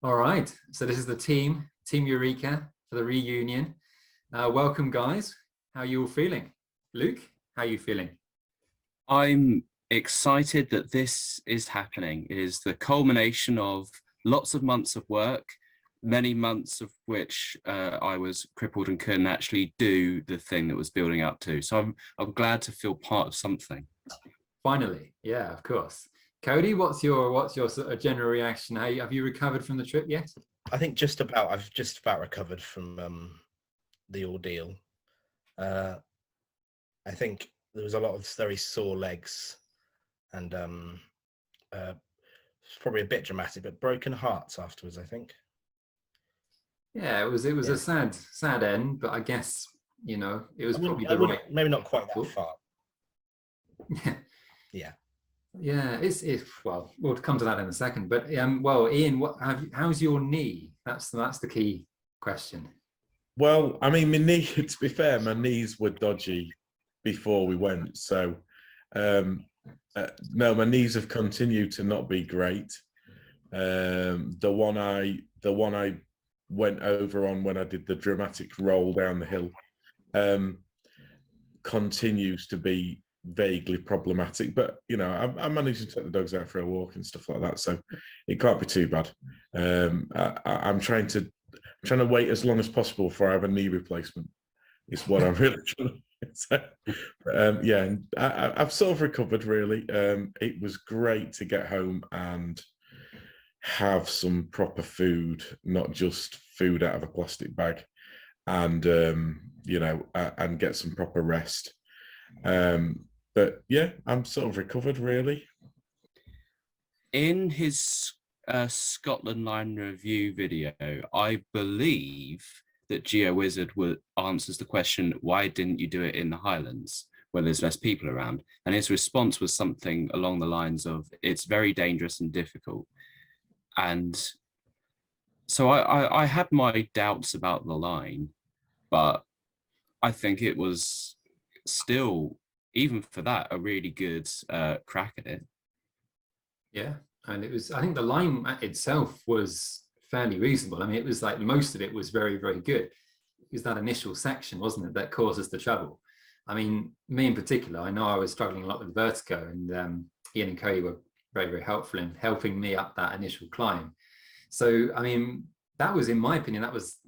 All right, so this is the Team Eureka for the reunion. Welcome, guys. How are you all feeling? Luke, how are you feeling? I'm excited that this is happening. It is the culmination of lots of months of work, many months of which I was crippled and couldn't actually do the thing that was building up to. So I'm glad to feel part of something. Finally, yeah, of course. Cody, what's your sort of general reaction? Have you recovered from the trip yet? I think I've just about recovered from the ordeal. I think there was a lot of very sore legs, and it's probably a bit dramatic, but broken hearts afterwards, I think. Yeah, it was a sad end, but I guess it was probably the right. Maybe not quite that far. Yeah. Yeah, it's well, we'll come to that in a second. But well, Ian, how's your knee? That's the key question. Well, I mean, my knee. To be fair, my knees were dodgy before we went, so no, my knees have continued to not be great. The one I went over on when I did the dramatic roll down the hill continues to be vaguely problematic, but I managed to take the dogs out for a walk and stuff like that, so it can't be too bad. I'm trying to wait as long as possible before I have a knee replacement. Is what I'm really trying to say. Yeah, I've sort of recovered really. It was great to get home and have some proper food, not just food out of a plastic bag, and and get some proper rest. But yeah, I'm sort of recovered really. In his Scotland line review video, I believe that GeoWizard answers the question, why didn't you do it in the Highlands where there's less people around? And his response was something along the lines of, it's very dangerous and difficult. And so I had my doubts about the line, but I think it was still, even for that, a really good crack at it. Yeah, and I think the line itself was fairly reasonable. I mean, it was like most of it was very, very good. It was that initial section, wasn't it, that caused us the trouble. I mean, me in particular, I know I was struggling a lot with vertigo, and Ian and Cody were very, very helpful in helping me up that initial climb. So, I mean, that was, in my opinion, that was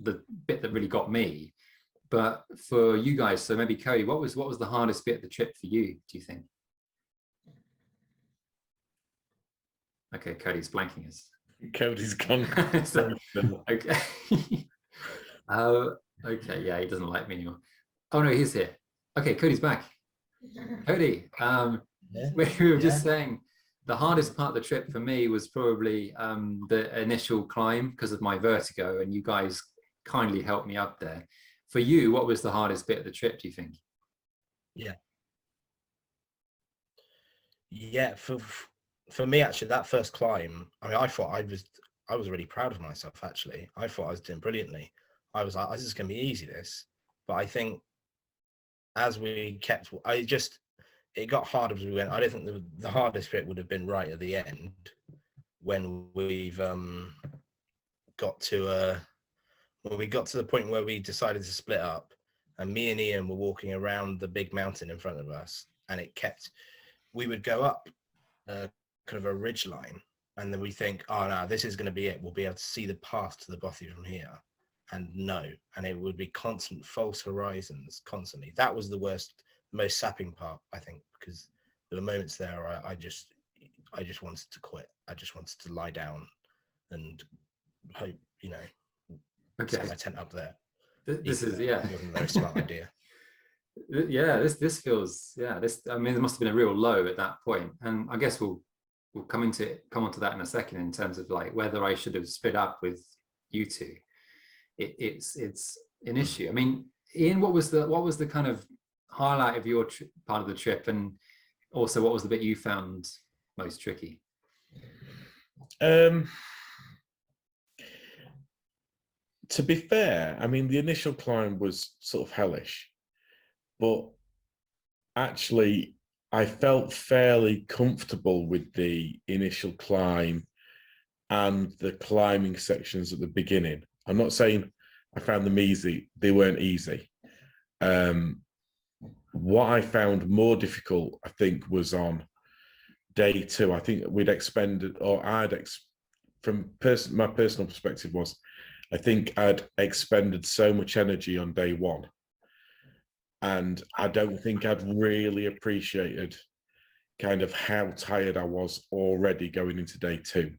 the bit that really got me. But for you guys, so maybe Cody, what was the hardest bit of the trip for you, do you think? Okay, Cody's blanking us. Cody's gone. So, okay. Okay, yeah, he doesn't like me anymore. Oh no, he's here. Okay, Cody's back. Cody, we were just saying the hardest part of the trip for me was probably the initial climb because of my vertigo, and you guys kindly helped me up there. For you, what was the hardest bit of the trip, do you think? Yeah, for me, actually, that first climb, I mean, I thought I was really proud of myself, actually. I thought I was doing brilliantly. I was like, this is going to be easy, this. But I think as we kept, it got harder as we went. I don't think the hardest bit would have been right at the end when we've got to the point where we decided to split up, and me and Ian were walking around the big mountain in front of us, and we would go up kind of a ridge line, and then we think, oh no, this is going to be it. We'll be able to see the path to the bothy from here. And no, and it would be constant false horizons constantly. That was the most sapping part, I think, because there were moments there I just wanted to quit. I just wanted to lie down and hope, set my tent up there. This is wasn't a very smart idea. Yeah, this feels, I mean, there must have been a real low at that point, and I guess we'll come onto that in a second in terms of like whether I should have split up with you two. It's an issue. I mean, Ian, what was the kind of highlight of your part of the trip, and also what was the bit you found most tricky? To be fair, I mean, the initial climb was sort of hellish, but actually I felt fairly comfortable with the initial climb and the climbing sections at the beginning. I'm not saying I found them easy. They weren't easy. What I found more difficult, I think, was on day 2. I think we'd expended, or from my personal perspective was, I think I'd expended so much energy on day 1. And I don't think I'd really appreciated kind of how tired I was already going into day 2.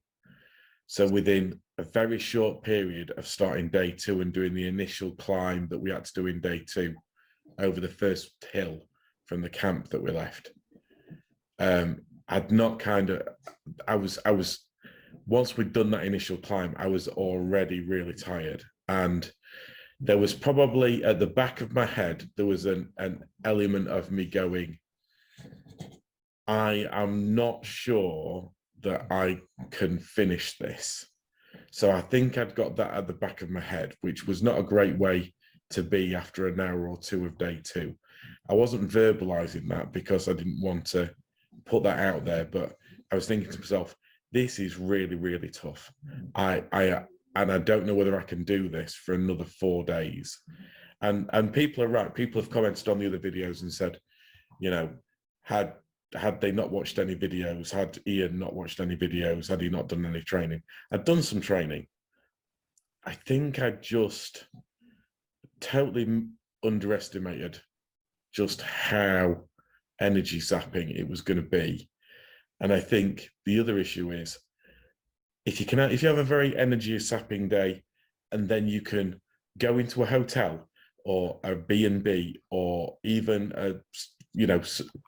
So within a very short period of starting day 2 and doing the initial climb that we had to do in day 2 over the first hill from the camp that we left, once we'd done that initial climb, I was already really tired. And there was probably at the back of my head, there was an element of me going, I am not sure that I can finish this. So I think I'd got that at the back of my head, which was not a great way to be after an hour or 2 of day 2. I wasn't verbalizing that because I didn't want to put that out there, but I was thinking to myself, this is really, really tough. And I don't know whether I can do this for another 4 days. And people are right. People have commented on the other videos and said, you know, had they not watched any videos, had Ian not watched any videos, had he not done any training? I'd done some training. I think I just totally underestimated just how energy zapping it was going to be. And I think the other issue is, if you have a very energy sapping day, and then you can go into a hotel or a B&B or even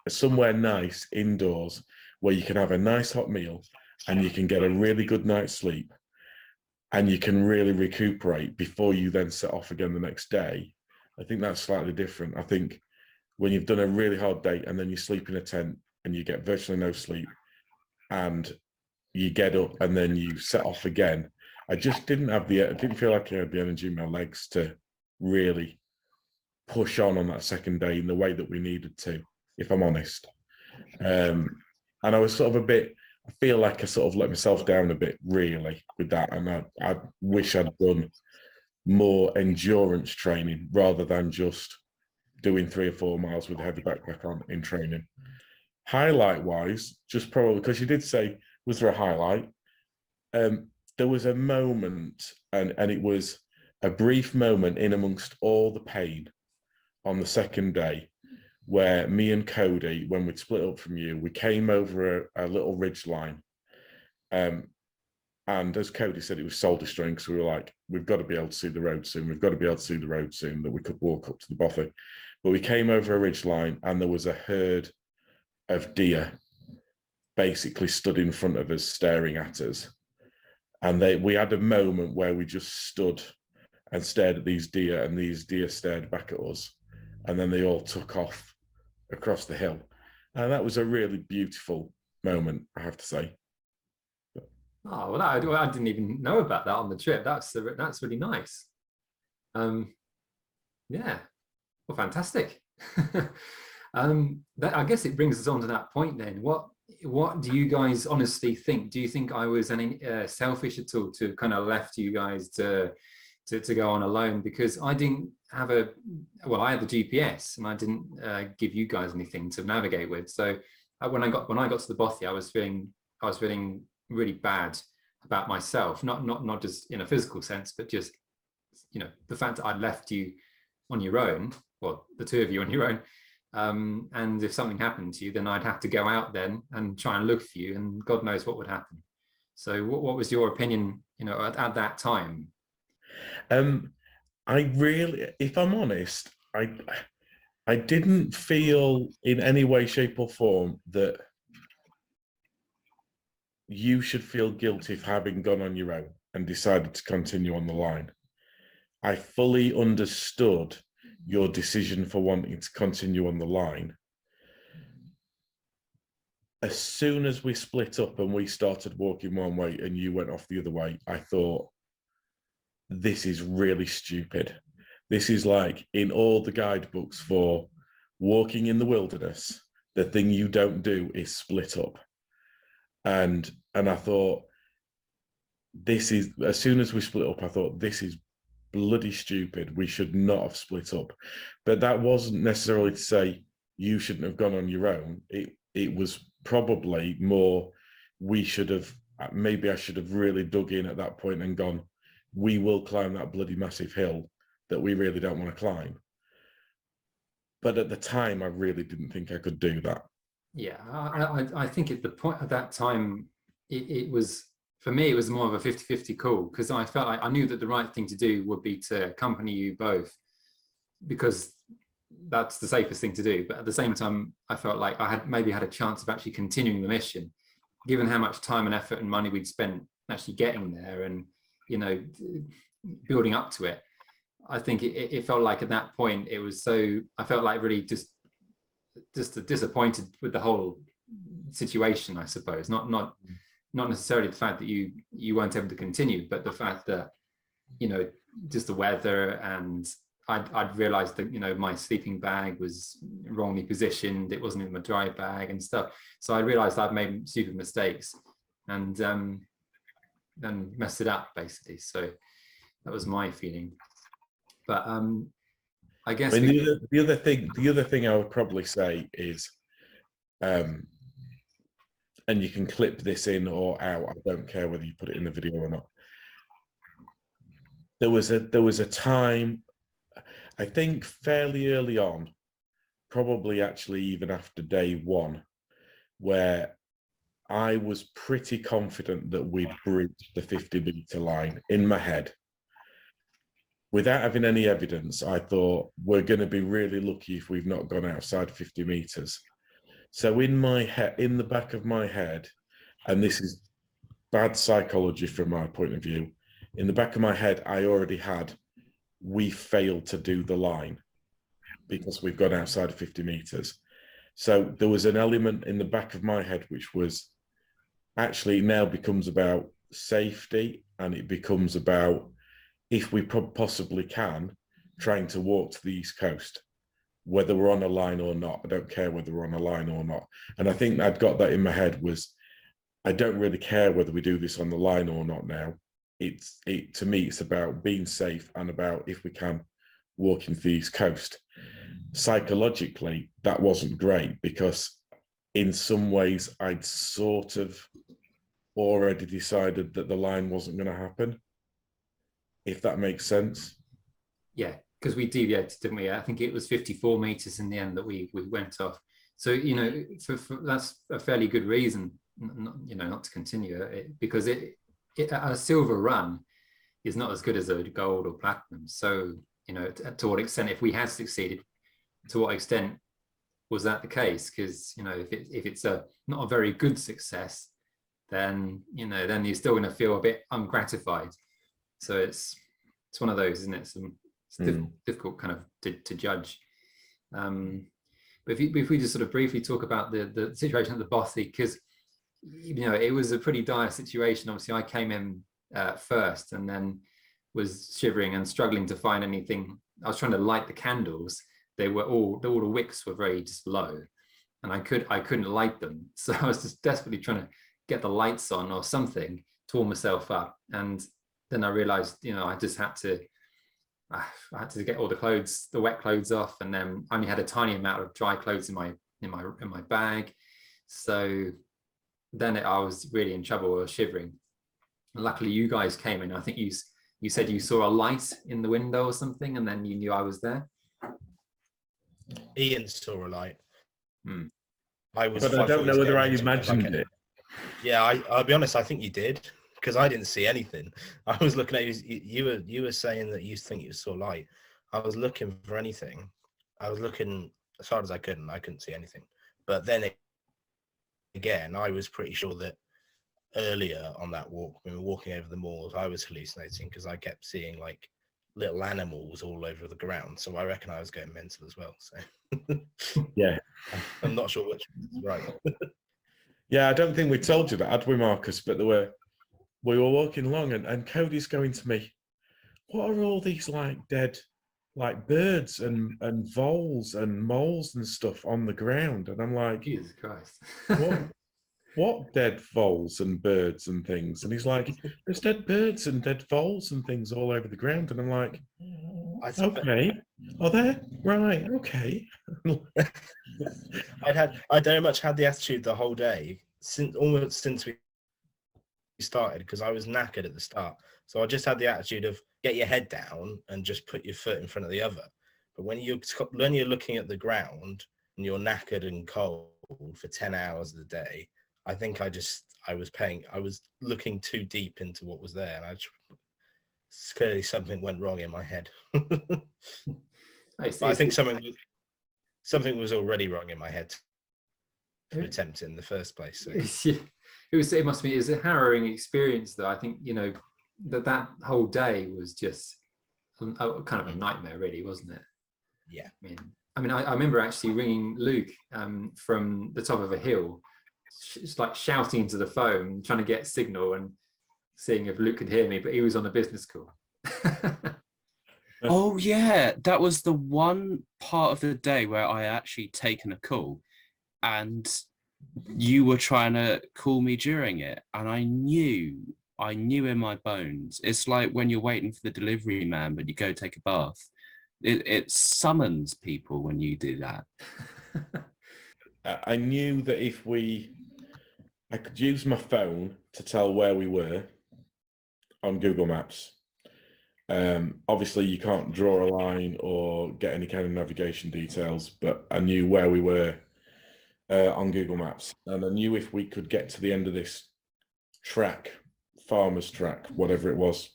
somewhere nice indoors where you can have a nice hot meal and you can get a really good night's sleep and you can really recuperate before you then set off again the next day, I think that's slightly different. I think when you've done a really hard day and then you sleep in a tent and you get virtually no sleep and you get up and then you set off again, I didn't feel like I had the energy in my legs to really push on that second day in the way that we needed to, if I'm honest. And I was sort of I feel like I sort of let myself down a bit really with that. And I wish I'd done more endurance training rather than just doing 3 or 4 miles with a heavy backpack on in training. Highlight wise, just probably because you did say, was there a highlight? There was a moment, and it was a brief moment in amongst all the pain on the second day, where me and Cody, when we'd split up from you, we came over a little ridge line. And as Cody said, it was soul destroying because we were like, we've got to be able to see the road soon. We've got to be able to see the road soon that we could walk up to the bothy. But we came over a ridge line and there was a herd of deer basically stood in front of us, staring at us. And we had a moment where we just stood and stared at these deer, and these deer stared back at us. And then they all took off across the hill. And that was a really beautiful moment, I have to say. Oh, well, I didn't even know about that on the trip. That's really nice. Yeah, well, fantastic. I guess it brings us on to that point then. What do you guys honestly think? Do you think I was any selfish at all to kind of left you guys to go on alone? Because I didn't have I had the GPS and I didn't give you guys anything to navigate with. So when I got to the bothy, I was feeling really bad about myself, not just in a physical sense, but just, you know, the fact that I'd left you on your own, well, the 2 of you on your own. And if something happened to you, then I'd have to go out then and try and look for you, and God knows what would happen. So what was your opinion, you know, at that time? I really, if I'm honest, I didn't feel in any way, shape or form that you should feel guilty for having gone on your own and decided to continue on the line. I fully understood your decision for wanting to continue on the line. As soon as we split up and we started walking one way and you went off the other way, I thought, this is really stupid. This is like in all the guidebooks for walking in the wilderness, the thing you don't do is split up. And I thought, this is, as soon as we split up, I thought, this is bloody stupid. We should not have split up. But that wasn't necessarily to say you shouldn't have gone on your own. It was probably more, we should have, maybe I should have really dug in at that point and gone, we will climb that bloody massive hill that we really don't want to climb. But at the time, I really didn't think I could do that. Yeah, I think at the point at that time, it was, for me, it was more of a 50-50 call, because I felt like I knew that the right thing to do would be to accompany you both, because that's the safest thing to do. But at the same time, I felt like I had maybe had a chance of actually continuing the mission, given how much time and effort and money we'd spent actually getting there and, you know, building up to it. I think it felt like at that point it was so, I felt like really just disappointed with the whole situation, I suppose. Not necessarily the fact that you weren't able to continue, but the fact that, you know, just the weather, and I'd realized that, you know, my sleeping bag was wrongly positioned. It wasn't in my dry bag and stuff. So I realized I'd made stupid mistakes and then messed it up, basically. So that was my feeling. But I guess the other thing I would probably say is, and you can clip this in or out, I don't care whether you put it in the video or not. There was a time, I think fairly early on, probably actually even after day one, where I was pretty confident that we'd breached the 50-meter line in my head. Without having any evidence, I thought we're going to be really lucky if we've not gone outside 50 meters. So in my head, in the back of my head, and this is bad psychology from my point of view, in the back of my head, I already had, we failed to do the line because we've gone outside of 50 meters. So there was an element in the back of my head, which was actually now becomes about safety, and it becomes about, if we possibly can, trying to walk to the East Coast, whether we're on a line or not. I don't care whether we're on a line or not. And I think I'd got that in my head was, I don't really care whether we do this on the line or not now. To me, it's about being safe and about, if we can, walking to the East Coast. Psychologically, that wasn't great, because in some ways I'd sort of already decided that the line wasn't going to happen, if that makes sense. Yeah, because we deviated, didn't we? I think it was 54 meters in the end that we went off. So, you know, for that's a fairly good reason, not to continue it, because a silver run is not as good as a gold or platinum. So, you know, to what extent, if we had succeeded, to what extent was that the case? Because, you know, if it's not a very good success, then, you know, then you're still going to feel a bit ungratified. So it's one of those, isn't it? It's difficult kind of to judge. But if we just sort of briefly talk about the situation at the bothy, because, you know, it was a pretty dire situation. Obviously, I came in first and then was shivering and struggling to find anything. I was trying to light the candles. All the wicks were very just low, and I couldn't light them. So I was just desperately trying to get the lights on or something to warm myself up. And then I realized, you know, I had to get all the wet clothes off, and then I only had a tiny amount of dry clothes in my bag. So then I was really in trouble. I was shivering. And luckily, you guys came in. I think you said you saw a light in the window or something, and then you knew I was there. Ian saw a light. But I don't know whether I imagined it. Yeah, I'll be honest, I think you did, because I didn't see anything. I was looking at you were saying that you think you saw light. I was looking for anything. I was looking as hard as I could, and I couldn't see anything. But then again, I was pretty sure that earlier on that walk, when we were walking over the moors, I was hallucinating, because I kept seeing like little animals all over the ground. So I reckon I was going mental as well. So yeah, I'm not sure which is right. Yeah, I don't think we told you that, had we, Marcus? But we were walking along, and Cody's going to me, what are all these like dead, like birds and voles and moles and stuff on the ground? And I'm like, Jesus Christ. what? what dead voles and birds and things? And he's like, there's dead birds and dead voles and things all over the ground. And I'm like, okay, are there? Right, okay. I'd very much had the attitude the whole day almost since we started, because I was knackered at the start. So I just had the attitude of get your head down and just put your foot in front of the other. But when you're looking at the ground and you're knackered and cold for 10 hours of the day, I think I was looking too deep into what was there, and clearly something went wrong in my head. I think something was already wrong in my head to attempt it in the first place. So. It must be, it's a harrowing experience though. I think, that whole day was just kind of a nightmare really, wasn't it? Yeah. I remember actually ringing Luke from the top of a hill, just like shouting into the phone, trying to get signal and seeing if Luke could hear me, but he was on a business call. Oh yeah, that was the one part of the day where I actually taken a call, and you were trying to call me during it, and I knew in my bones. It's like when you're waiting for the delivery man, but you go take a bath. It summons people when you do that. I knew that if I could use my phone to tell where we were on Google Maps. Obviously, you can't draw a line or get any kind of navigation details, but I knew where we were on Google Maps, and I knew if we could get to the end of this track, farmer's track, whatever it was,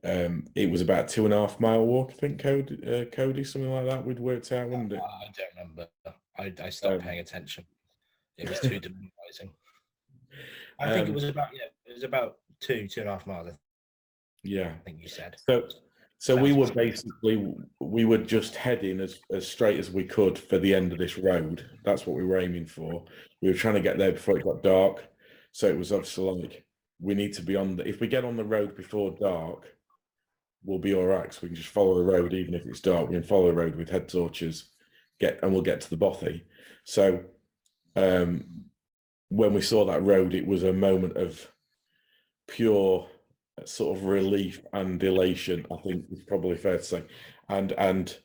it was about 2.5 mile walk, I think, Cody, something like that. We'd worked out, wouldn't it? I don't remember. I stopped paying attention. It was too demoralizing. I think it was about 2.5 miles. Yeah, I think you said. So we were just heading as straight as we could for the end of this road. That's what we were aiming for. We were trying to get there before it got dark. So it was obviously like, we need to be if we get on the road before dark, we'll be all right. So we can just follow the road, even if it's dark. We can follow the road with head torches, and we'll get to the bothy. So when we saw that road, it was a moment of pure sort of relief and elation, I think is probably fair to say. And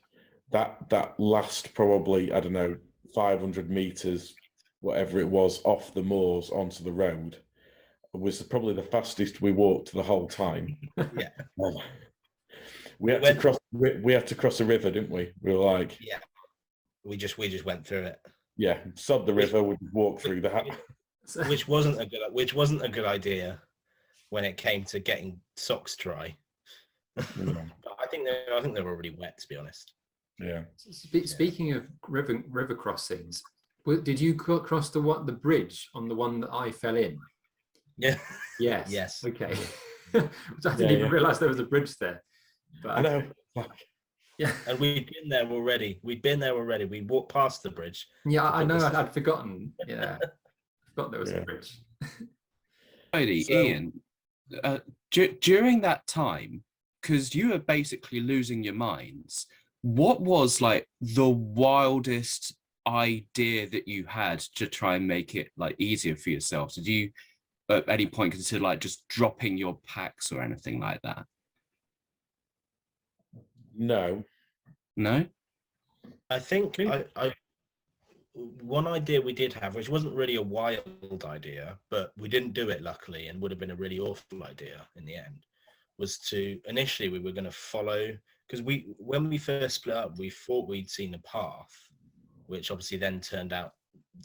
that last probably, I don't know, 500 meters, whatever it was, off the moors onto the road was probably the fastest we walked the whole time. Yeah. We had to cross a river, didn't we? We were like, yeah, we just went through it. Yeah, sod the river, we walked through that. Which wasn't a good idea when it came to getting socks dry. Yeah. I think they were already wet, to be honest. Yeah. Speaking of river crossings, did you cross the bridge on the one that I fell in? Yeah. Yes. Yes. Okay. I didn't even realize there was a bridge there. But I know. Yeah. And we'd been there already. We walked past the bridge. Yeah, I know. I'd forgotten. Yeah. I forgot there was a bridge. Cody, Ian, during that time, because you were basically losing your minds, what was like the wildest idea that you had to try and make it like easier for yourself? Did you at any point consider like just dropping your packs or anything like that? No. I think one idea we did have, which wasn't really a wild idea, but we didn't do it luckily, and would have been a really awful idea in the end, was to initially we were going to follow, because when we first split up, we thought we'd seen a path, which obviously then turned out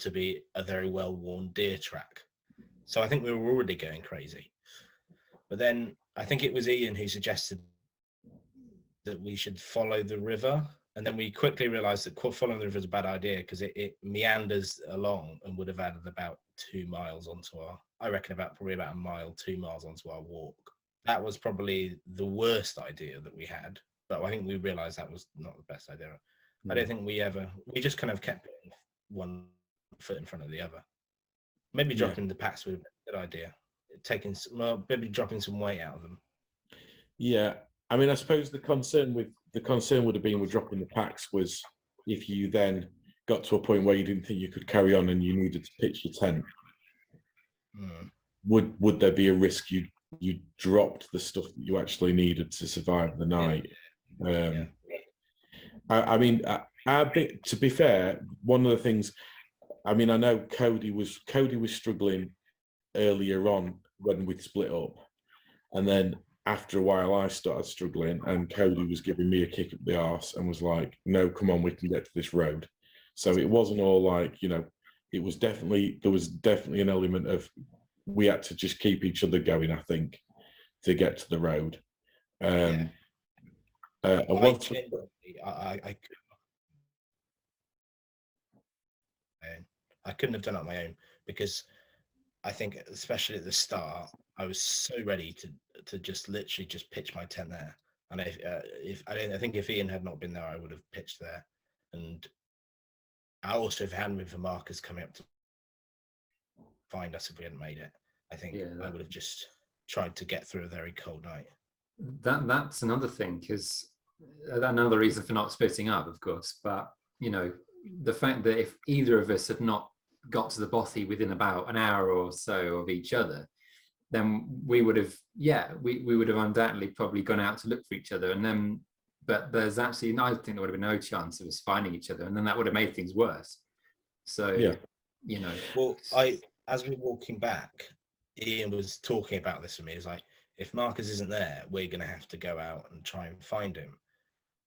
to be a very well-worn deer track. So I think we were already going crazy. But then I think it was Ian who suggested that we should follow the river. And then we quickly realized that following the river is a bad idea because it meanders along and would have added about 2 miles onto probably about a mile, 2 miles onto our walk. That was probably the worst idea that we had. But I think we realized that was not the best idea. I don't think we just kind of kept one foot in front of the other. Maybe dropping the packs would have been a good idea. Maybe dropping some weight out of them. Yeah. I mean, I suppose the concern would have been with dropping the packs was if you then got to a point where you didn't think you could carry on and you needed to pitch your tent. would there be a risk you dropped the stuff that you actually needed to survive the night? I mean, to be fair, one of the things, I mean, I know Cody was struggling earlier on when we'd split up, and then after a while I started struggling, and Cody was giving me a kick up the arse and was like, "No, come on, we can get to this road." So it wasn't all like, you know, there was definitely an element of we had to just keep each other going, I think, to get to the road. I couldn't have done it on my own, because I think, especially at the start, I was so ready to just literally just pitch my tent there. And I think if Ian had not been there, I would have pitched there. And I also, if it hadn't been for Marcus coming up to find us if we hadn't made it, I think I would have just tried to get through a very cold night. That's another thing, because another reason for not splitting up, of course. But you know, the fact that if either of us had not got to the bothy within about an hour or so of each other, then we would have we would have undoubtedly probably gone out to look for each other, and then but there's actually, I think there would have been no chance of us finding each other, and then that would have made things worse. So you know, well, as we were walking back, Ian was talking about this with me. He's like, if Marcus isn't there, we're going to have to go out and try and find him.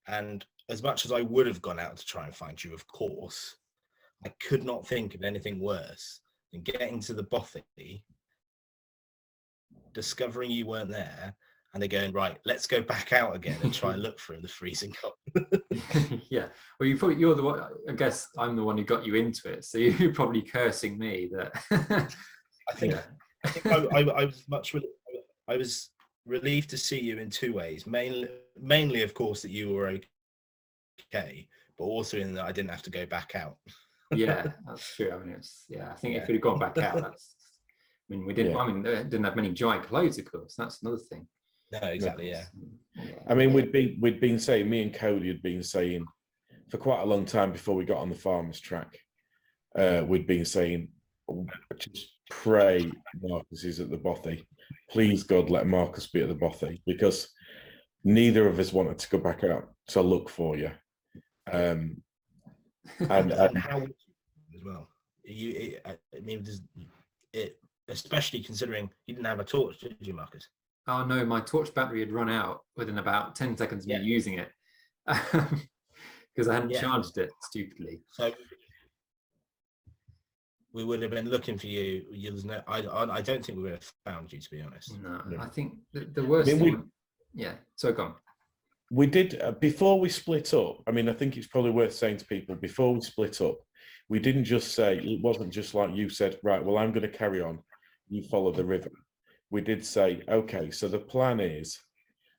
And as much as I would have gone out to try and find you, of course, I could not think of anything worse than getting to the bothy, discovering you weren't there, and they're going, right, let's go back out again and try and look for him, the freezing cold. Yeah, well, you're the one, I guess I'm the one who got you into it, so you're probably cursing me that I think I was relieved to see you in two ways. Mainly, of course, that you were okay, but also in that I didn't have to go back out. Yeah, that's true. I mean, I think if we'd have gone back out, that's, I mean, we didn't. I mean, they didn't have many giant clothes, of course. That's another thing. No, exactly. Yeah. I mean, we'd been saying, me and Cody had been saying for quite a long time before we got on the farmer's track. We'd been saying, just pray Marcus is at the bothy. Please, God, let Marcus be at the bothy, because neither of us wanted to go back out to look for you. And how as well? I mean, especially considering you didn't have a torch, did you, Marcus? Oh no, my torch battery had run out within about 10 seconds of me using it, because I hadn't charged it stupidly. So we would have been looking for you. I don't think we would have found you, to be honest. No, I think the worst thing. So go on. We did, before we split up, I mean, I think it's probably worth saying to people, before we split up, we didn't just say, it wasn't just like you said, right, well, I'm going to carry on, you follow the river. We did say, okay, so the plan is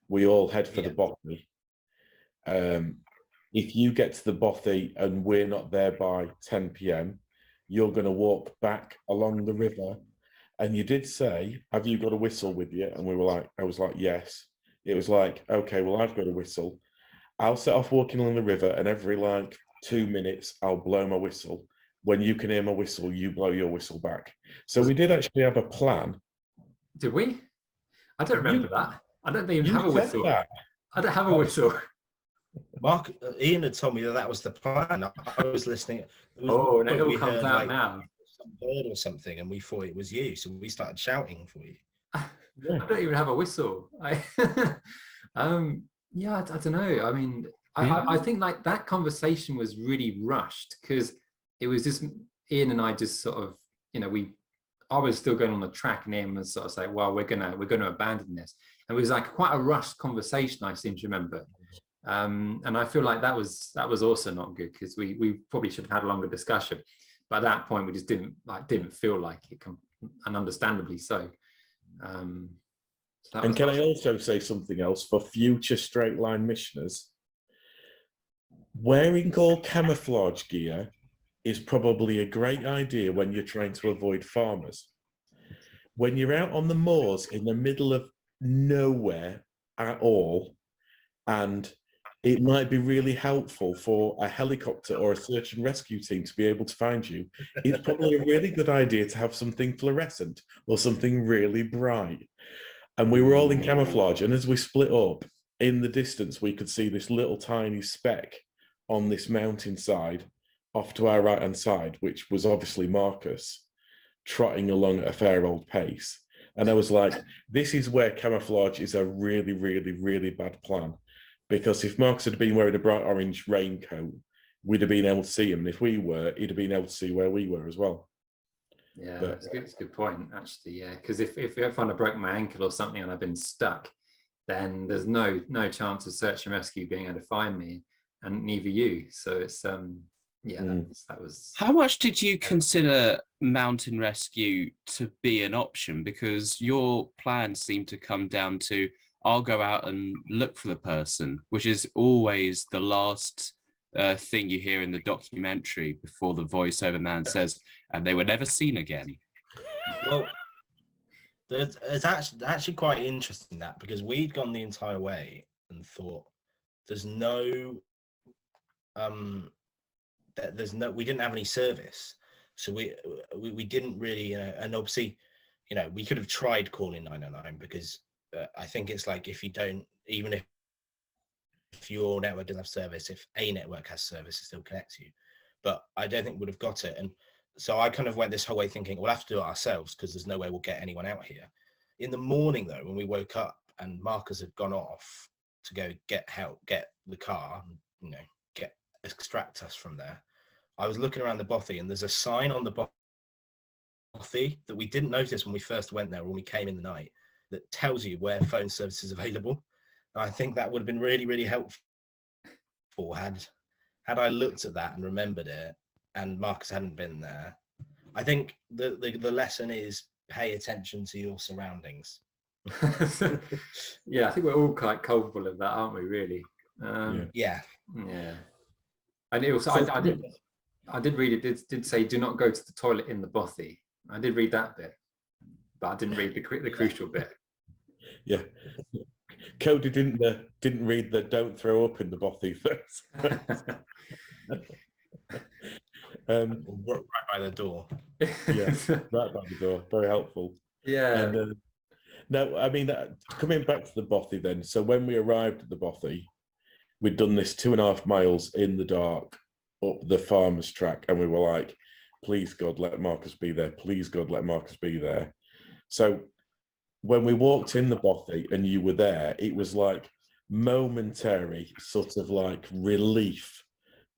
we all head for the bothy. If you get to the bothy and we're not there by 10 p.m, you're going to walk back along the river. And you did say, have you got a whistle with you? And I was like, yes. It was like, okay, well, I've got a whistle. I'll set off walking along the river, and every 2 minutes, I'll blow my whistle. When you can hear my whistle, you blow your whistle back. So we did actually have a plan. Did we? I don't remember that. I don't even have a whistle. I don't have a whistle. Ian had told me that was the plan. I was listening. It all comes out now. Some bird or something, and we thought it was you, so we started shouting for you. I don't even have a whistle. I don't know. I mean, I think that conversation was really rushed, because it was just Ian and I just sort of, I was still going on the track, and Ian was sort of saying, well, we're gonna abandon this. And it was quite a rushed conversation, I seem to remember. And I feel like that was also not good, because we probably should have had a longer discussion. But at that point, we just didn't feel like it, and understandably so. And can I also say something else for future straight line missioners? Wearing all camouflage gear is probably a great idea when you're trying to avoid farmers. When you're out on the moors in the middle of nowhere at all, and it might be really helpful for a helicopter or a search and rescue team to be able to find you. It's probably a really good idea to have something fluorescent or something really bright. And we were all in camouflage, and as we split up, in the distance, we could see this little tiny speck on this mountainside off to our right-hand side, which was obviously Marcus, trotting along at a fair old pace. And I was like, this is where camouflage is a really, really, really bad plan. Because if Marcus had been wearing a bright orange raincoat, we'd have been able to see him. And if we were, he'd have been able to see where we were as well. Yeah, But it's a good point, actually. Yeah, because if I find I broke my ankle or something and I've been stuck, then there's no chance of search and rescue being able to find me, and neither you. So it's yeah, that was. How much did you consider mountain rescue to be an option? Because your plan seemed to come down to, I'll go out and look for the person, which is always the last thing you hear in the documentary before the voiceover man says, and they were never seen again. Well, it's actually quite interesting that, because we'd gone the entire way and thought there's no we didn't have any service, so we didn't really, and obviously, we could have tried calling 999, because I think it's like, if you don't, even if your network doesn't have service, if a network has service, it still connects you. But I don't think we would have got it. And so I kind of went this whole way thinking we'll have to do it ourselves, because there's no way we'll get anyone out here. In the morning, though, when we woke up and Marcus had gone off to go get help, get the car, extract us from there, I was looking around the bothy, and there's a sign on the bothy that we didn't notice when we first went there, when we came in the night, that tells you where phone service is available. And I think that would have been really, really helpful had I looked at that and remembered it, and Marcus hadn't been there. I think the lesson is pay attention to your surroundings. Yeah, I think we're all quite culpable of that, aren't we? Really. Yeah. And it also, I did read it. Did say do not go to the toilet in the bothy. I did read that bit, but I didn't read the crucial bit. Yeah, Cody didn't read the don't throw up in the bothy first. Right by the door. Yeah, right by the door. Very helpful. Yeah. And, no, I mean, coming back to the bothy then. So when we arrived at the bothy, we'd done this 2.5 miles in the dark up the farmer's track, and we were like, please God, let Marcus be there. Please God, let Marcus be there. So when we walked in the bothy and you were there, it was like momentary sort of like relief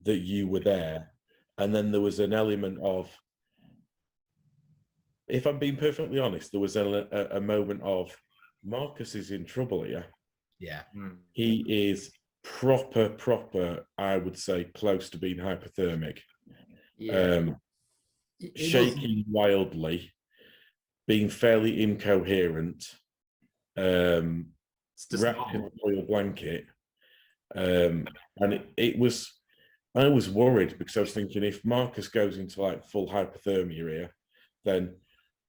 that you were there. And then there was an element of, if I'm being perfectly honest, there was a moment of, Marcus is in trouble here. Yeah. He is proper, I would say, close to being hypothermic. Yeah. Shaking wildly, being fairly incoherent, wrapped in a foil blanket. And it was, I was worried, because I was thinking, if Marcus goes into like full hypothermia here, then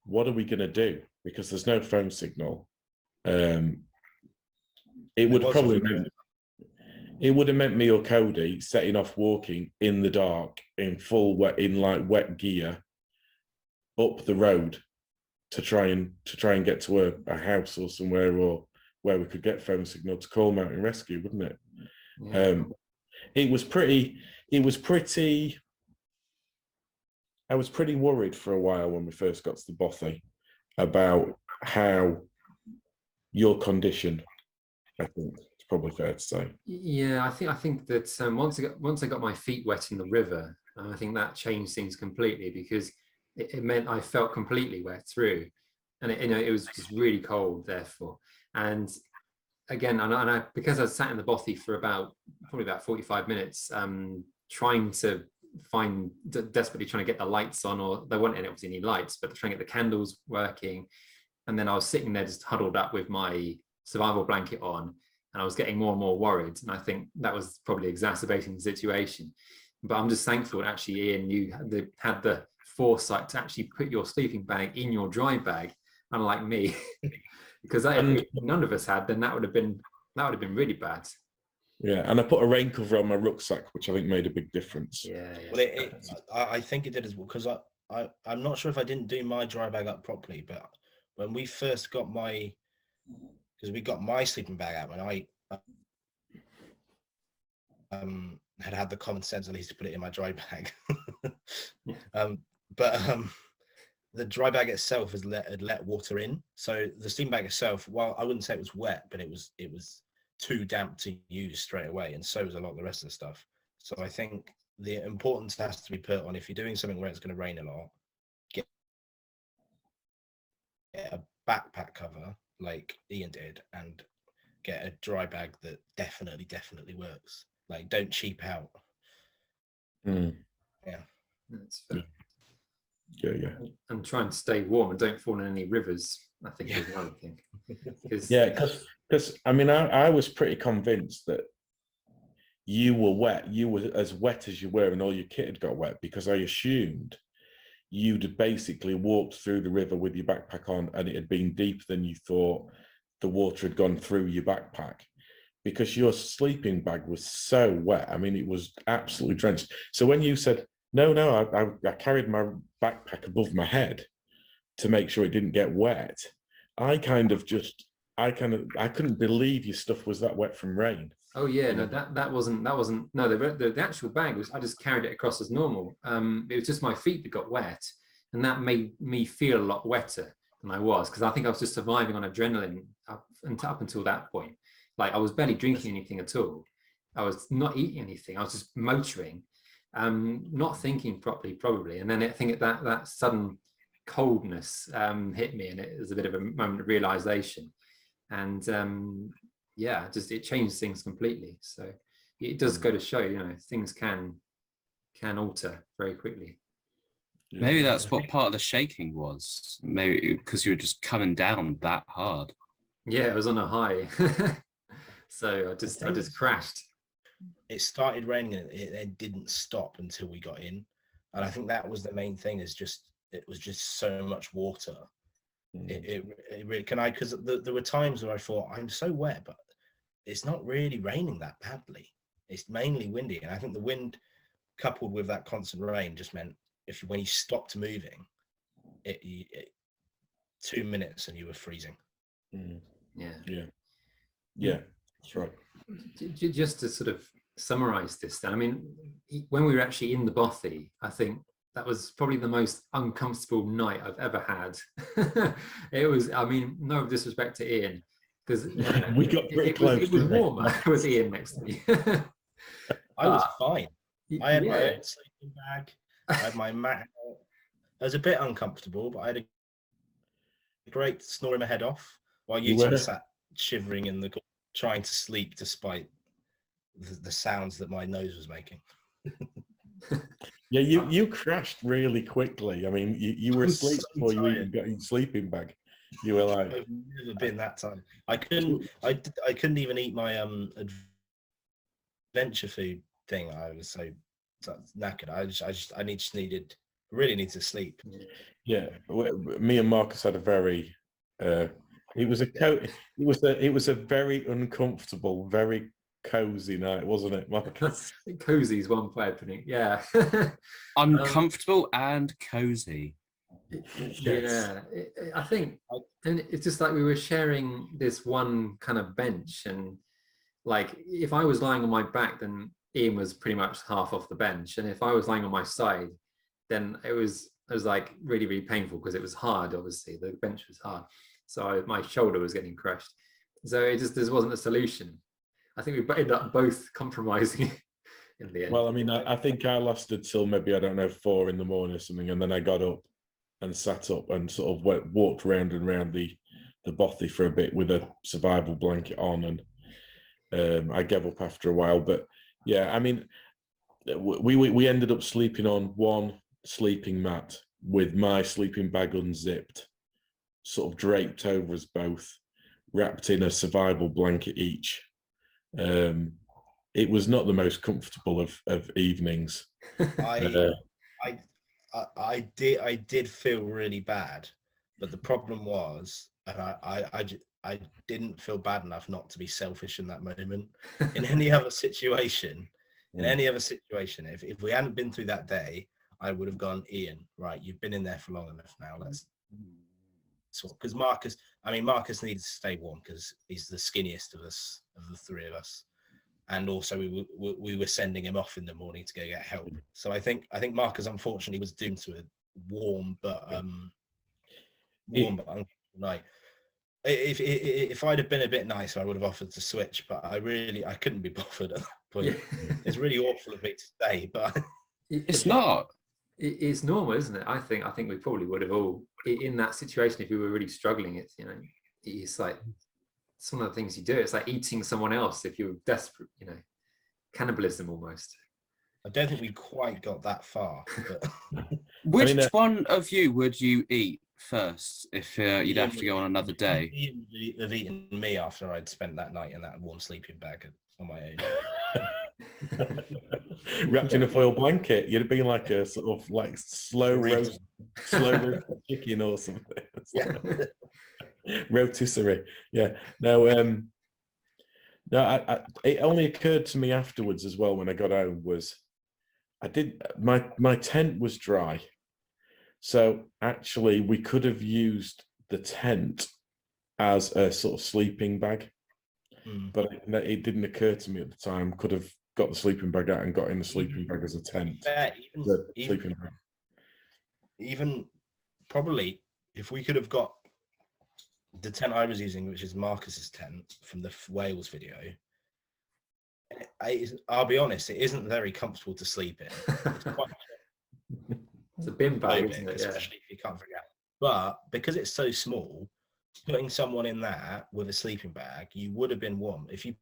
what are we going to do? Because there's no phone signal. It would have meant me or Cody setting off walking in the dark in full wet gear up the road to try and get to a house or somewhere, or where we could get phone signal to call mountain rescue, wouldn't it? Yeah. I was pretty worried for a while when we first got to the bothy about how your condition, I think it's probably fair to say. Yeah, I think that once I got my feet wet in the river, I think that changed things completely, because it meant I felt completely wet through, and it was just really cold. Therefore, and again, and because I sat in the bothy for probably about 45 minutes, trying to desperately trying to get the lights on, or there weren't obviously any lights, but trying to get the candles working. And then I was sitting there just huddled up with my survival blanket on, and I was getting more and more worried. And I think that was probably exacerbating the situation. But I'm just thankful that actually, Ian, you had the foresight to actually put your sleeping bag in your dry bag, unlike me, because if none of us had, then that would have been really bad. Yeah, and I put a rain cover on my rucksack, which I think made a big difference. Yeah. Well, I think it did as well, because I'm not sure if I didn't do my dry bag up properly, but when we first got because we got my sleeping bag out, and I had the common sense at least to put it in my dry bag. But the dry bag itself had let water in, so the sleeping bag itself, well, I wouldn't say it was wet, but it was too damp to use straight away, and so was a lot of the rest of the stuff. So I think the importance has to be put on, if you're doing something where it's going to rain a lot, get a backpack cover like Ian did, and get a dry bag that definitely works. Like, don't cheap out. Mm. Yeah, That's fair. Yeah. And try and stay warm and don't fall in any rivers, I think is another thing. Yeah, because I mean, I was pretty convinced that you were wet. You were as wet as you were, and all your kit had got wet, because I assumed you'd basically walked through the river with your backpack on, and it had been deeper than you thought. The water had gone through your backpack, because your sleeping bag was so wet. I mean, it was absolutely drenched. So when you said, no, I carried my backpack above my head to make sure it didn't get wet, I couldn't believe your stuff was that wet from rain. Oh yeah, no, that wasn't no, the actual bag was, I just carried it across as normal. It was just my feet that got wet, and that made me feel a lot wetter than I was, because I think I was just surviving on adrenaline up until that point. Like, I was barely drinking anything at all. I was not eating anything. I was just motoring, not thinking properly, probably. And then I think that sudden coldness hit me, and it was a bit of a moment of realization. And yeah, just it changed things completely. So it does go to show, you know, things can alter very quickly. Maybe that's what part of the shaking was. Maybe because you were just coming down that hard. Yeah, it was on a high. So I just crashed. It started raining, and it didn't stop until we got in, and I think that was the main thing. It was just so much water. It really, because there were times where I thought, I'm so wet, but it's not really raining that badly. It's mainly windy, and I think the wind coupled with that constant rain just meant when you stopped moving, it 2 minutes and you were freezing. Yeah, that's right. Just to sort of summarize this then, I mean, when we were actually in the bothy, I think that was probably the most uncomfortable night I've ever had. It was, I mean, no disrespect to Ian, because we got pretty close. It was warmer with Ian next to me. I was fine. I had my Yeah. own sleeping bag. I had my mat. It was a bit uncomfortable, but I had a great snoring my head off while you two sat shivering in the corner, trying to sleep despite the sounds that my nose was making. Yeah, you crashed really quickly. I mean, you were asleep so before you tired. even got your sleeping bag. You were like, I've never been that time. I couldn't even eat my adventure food thing. I was so knackered. I really need to sleep. yeah. Me and Marcus had a very. It was a very uncomfortable, very cozy night, wasn't it, Marcus? Cozy is one way of putting it. Yeah. Uncomfortable and cozy. Yeah, I think, and it's just like we were sharing this one kind of bench, and like if I was lying on my back, then Ian was pretty much half off the bench, and if I was lying on my side, then it was like really, really painful, because it was hard. Obviously, the bench was hard, so my shoulder was getting crushed. So it just, there wasn't a solution. I think we ended up both compromising in the end. Well, I mean, I think I lasted till maybe, I don't know, 4 a.m. or something, and then I got up and sat up and sort of walked round and round the bothy for a bit with a survival blanket on, and I gave up after a while. But yeah, I mean, we ended up sleeping on one sleeping mat with my sleeping bag unzipped, sort of draped over us both, wrapped in a survival blanket each. It was not the most comfortable of evenings. I did feel really bad, but the problem was and I didn't feel bad enough not to be selfish in that moment. In any other situation, if we hadn't been through that day, I would have gone, Ian, right, you've been in there for long enough now. Let's swap. Because Marcus needs to stay warm because he's the skinniest of us, of the three of us. And also we were sending him off in the morning to go get help. So I think Marcus unfortunately was doomed to a warm but uncomfortable night. If I'd have been a bit nicer, I would have offered to switch, but I couldn't be bothered at that point. Yeah. It's really awful of me to say, but It's not. It's normal, isn't it? I think we probably would have all in that situation if we were really struggling. It's it's like some of the things you do. It's like eating someone else if you're desperate. Cannibalism almost. I don't think we quite got that far. But Which one of you would you eat first if you'd have to go on another day? Ian would have eaten me after I'd spent that night in that warm sleeping bag on my own. Wrapped in a foil blanket, you'd have been like a sort of like slow roast chicken or something. Yeah. Rotisserie. Yeah. No, it only occurred to me afterwards as well when I got home was my tent was dry. So actually we could have used the tent as a sort of sleeping bag. But it didn't occur to me at the time. Could have got the sleeping bag out and got in the sleeping bag as a tent. Yeah, sleeping bag. Even probably if we could have got the tent I was using, which is Marcus's tent from the Wales video, I'll be honest, it isn't very comfortable to sleep in. It's a bin bag, isn't it? Especially if you can't figure out. But because it's so small, putting someone in that with a sleeping bag, you would have been warm. If you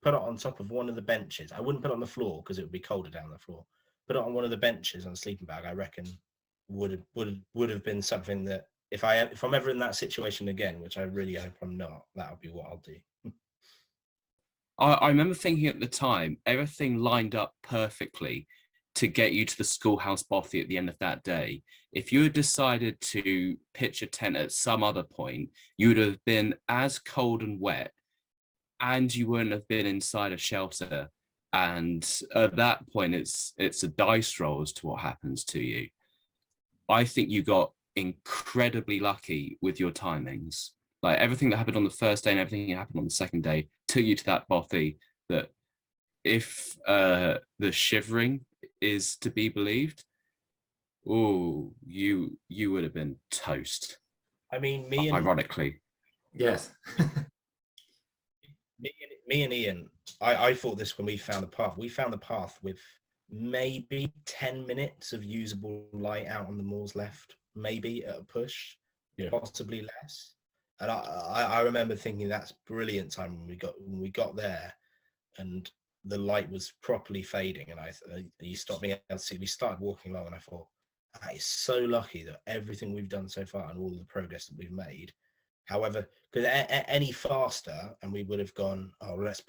put it on top of one of the benches, I wouldn't put it on the floor because it would be colder down the floor. Put it on one of the benches on a sleeping bag, I reckon would have been something that if I'm ever in that situation again, which I really hope I'm not, that would be what I'll do. I remember thinking at the time, everything lined up perfectly to get you to the schoolhouse bothy at the end of that day. If you had decided to pitch a tent at some other point, you would have been as cold and wet, and you wouldn't have been inside a shelter. And at that point, it's a dice roll as to what happens to you. I think you got incredibly lucky with your timings. Like everything that happened on the first day and everything that happened on the second day took you to that bothy that if the shivering is to be believed, oh, you would have been toast. I mean, ironically. Yes. me and Ian, I thought this when we found the path. We found the path with maybe 10 minutes of usable light out on the moors left, maybe at a push, possibly less. And I remember thinking that's brilliant time when we got there, and the light was properly fading. And you stopped me and we started walking along, and I thought that is so lucky that everything we've done so far and all the progress that we've made. However, because any faster and we would have gone, oh, let's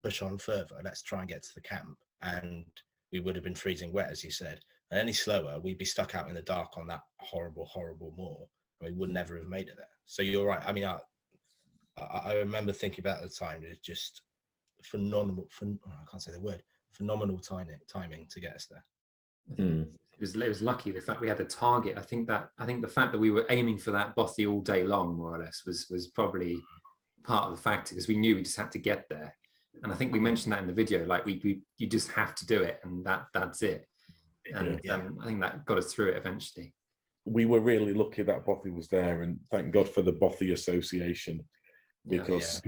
push on further, let's try and get to the camp, and we would have been freezing wet, as you said. And any slower, we'd be stuck out in the dark on that horrible moor. We would never have made it there. So you're right. I mean, I remember thinking about the time. It's just phenomenal. I can't say the word. Phenomenal timing to get us there. It was lucky the fact we had a target. I think the fact that we were aiming for that bothy all day long, more or less, was probably part of the factor, because we knew we just had to get there. And I think we mentioned that in the video. Like you just have to do it, and that's it. And I think that got us through it eventually. We were really lucky that bothy was there, and thank God for the Bothy Association, because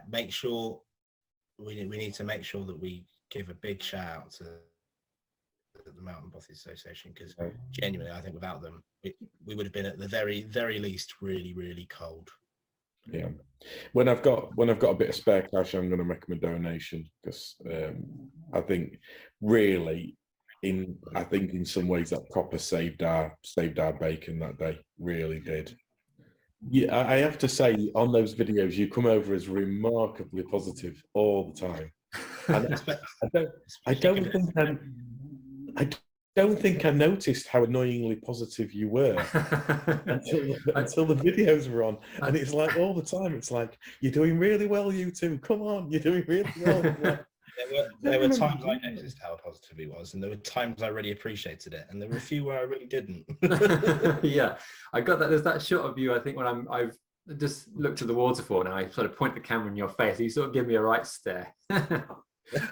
make sure we need to make sure that we give a big shout out to the Mountain Bothy Association, because genuinely I think without them we would have been at the very least really, really cold. Yeah, when I've got a bit of spare cash, I'm going to make them a donation, because I think really in some ways that proper saved our bacon that day. Really did. Yeah, I have to say, on those videos you come over as remarkably positive all the time. And I don't don't think I noticed how annoyingly positive you were until the videos were on, and it's like all the time. It's like, you're doing really well, you two. Come on, you're doing really well. There were times I noticed how positive he was, and there were times I really appreciated it, and there were a few where I really didn't. Yeah, I got that. There's that shot of you, I think, when I've just looked at the waterfall and I sort of point the camera in your face. You sort of give me a right stare.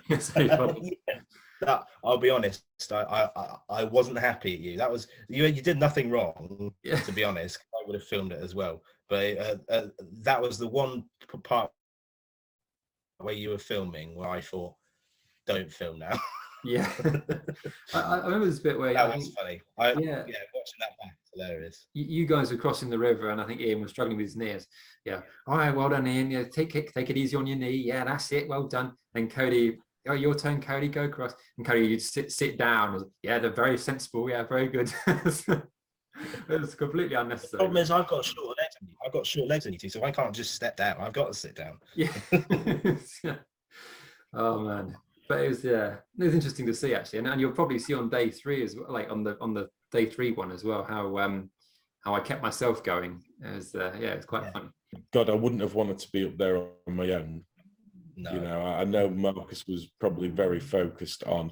It's really funny. That, I'll be honest, I wasn't happy at you. That was you did nothing wrong, Yeah. to be honest. I would have filmed it as well, but that was the one part where you were filming where I thought, don't film now. Yeah. I remember this bit where that was funny. Yeah, watching that back, hilarious. You guys were crossing the river, and I think Ian was struggling with his knees. Yeah. All right, well done, Ian. Yeah, take it easy on your knee. Yeah, that's it. Well done. And Cody, oh, your turn, Cody. Go across. And Cody, you'd sit down. Yeah, they're very sensible. Yeah, very good. It was completely unnecessary. The problem is, I've got short legs. I've got short legs on you two, so I can't just step down. I've got to sit down. Yeah. Oh man, but it was interesting to see, actually, and you'll probably see on day 3 as well, like on the day 3 one as well, how I kept myself going. It was it's quite funny. God, I wouldn't have wanted to be up there on my own. No. You know, I know Marcus was probably very focused on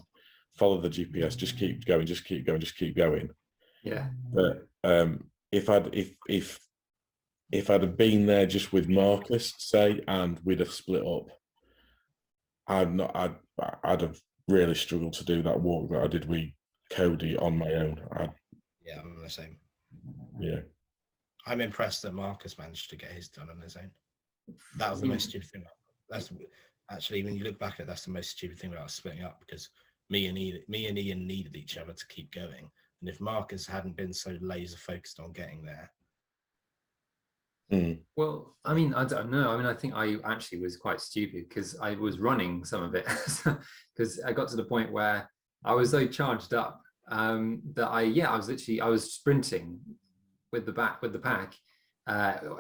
follow the GPS, just keep going, just keep going, just keep going. Yeah. But if I'd have been there just with Marcus, say, and we'd have split up, I'd have really struggled to do that walk that I did with Cody on my own. Yeah, I'm the same. Yeah. I'm impressed that Marcus managed to get his done on his own. That was the most stupid thing. That's actually, when you look back at it, that's the most stupid thing about splitting up, because me and Ian needed each other to keep going. And if Marcus hadn't been so laser focused on getting there. Well, I mean, I don't know. I mean, I think I actually was quite stupid because I was running some of it, because I got to the point where I was so charged up that I was sprinting with the pack.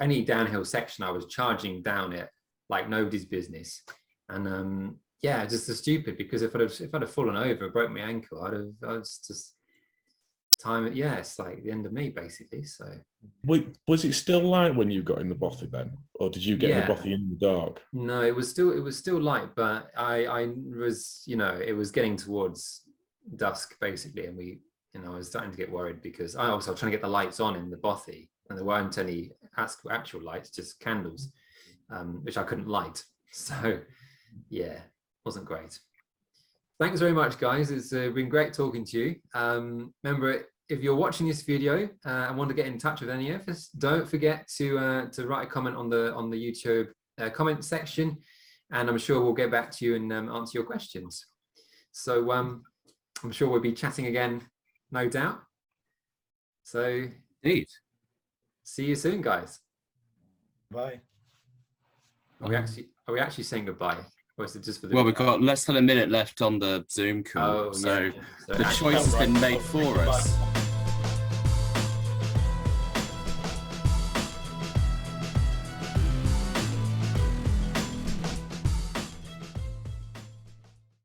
Any downhill section, I was charging down it like nobody's business, and just so stupid, because if I'd have fallen over, broke my ankle, I was just time it. Yeah, it's like the end of me, basically. So was it still light when you got in the bothy then, or did you get in the bothy in the dark? No, it was still light, but I was, it was getting towards dusk basically, and I was starting to get worried, because I was trying to get the lights on in the bothy, and there weren't any actual lights, just candles, which I couldn't light. So yeah, wasn't great. Thanks very much, guys. It's been great talking to you. Remember, if you're watching this video and want to get in touch with any of us, don't forget to write a comment on the YouTube comment section, and I'm sure we'll get back to you and answer your questions. So I'm sure we'll be chatting again, no doubt. So Indeed. See you soon, guys. Bye. Are we actually saying goodbye? Or is it just for the Well, we've got less than a minute left on the Zoom call, so the choice has been made for us.